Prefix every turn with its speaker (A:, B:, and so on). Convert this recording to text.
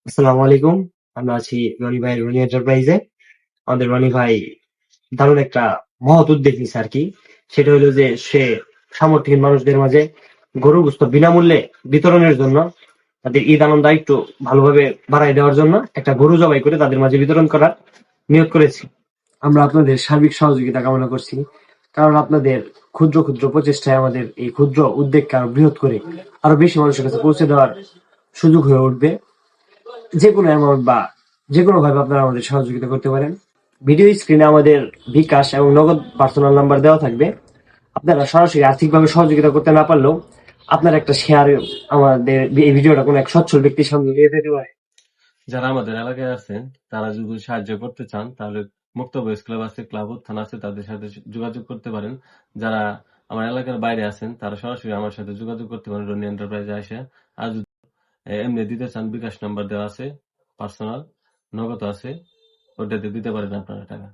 A: আসসালামু আলাইকুম। আমরা আছি রনি ভাই রনি এন্টারপ্রাইজে। আমাদের রনি ভাই দারুণ একটা মহৎ উদ্যোগ নিছে আর কি। সেটা হলো যে সে সামর্থ্যহীন মানুষদের মাঝে গরু গোস্ত বিনামূল্যে বিতরণের জন্য, তাদের ঈদ আনন্দ একটু ভালোভাবে বাড়াই দেওয়ার জন্য একটা গরু জবাই করে তাদের মাঝে বিতরণ করার নিয়োগ করেছি। আমরা আপনাদের সার্বিক সহযোগিতা কামনা করছি, কারণ আপনাদের ক্ষুদ্র ক্ষুদ্র প্রচেষ্টায় আমাদের এই ক্ষুদ্র উদ্যোগকে আরো বৃহৎ করে আরো বেশি মানুষের কাছে পৌঁছে দেওয়ার সুযোগ হয়ে উঠবে। যেকোনো অ্যামাউন্ট বা যেকোনো ভাবে আপনারা আমাদের সহযোগিতা করতে পারেন। ভিডিও স্ক্রিনে আমাদের বিকাশ এবং নগদ পার্সোনাল নাম্বার দেওয়া থাকবে। আপনারা সরাসরি আর্থিকভাবে সহযোগিতা করতে না পারলেও আপনার একটা শেয়ার আমাদের এই ভিডিওটা কোনো এক সচ্ছল ব্যক্তির সঙ্গে দিয়ে দিতে পারে।
B: যারা আমাদের এলাকায় আছেন তারা যদি সাহায্য করতে চান তাহলে মুক্ত বয়স ক্লাব আছে, ক্লাব উত্থান আছে, তাদের সাথে যোগাযোগ করতে পারেন। যারা আমার এলাকার বাইরে আছেন তারা সরাসরি আমার সাথে যোগাযোগ করতে পারেন রনি এন্টারপ্রাইজে এসে। আর যদি এমনি দিতে চান বিকাশ নাম্বার দেওয়া আছে, পার্সোনাল নগদ আছে, ওটাতে দিতে পারেন আপনারা টাকা।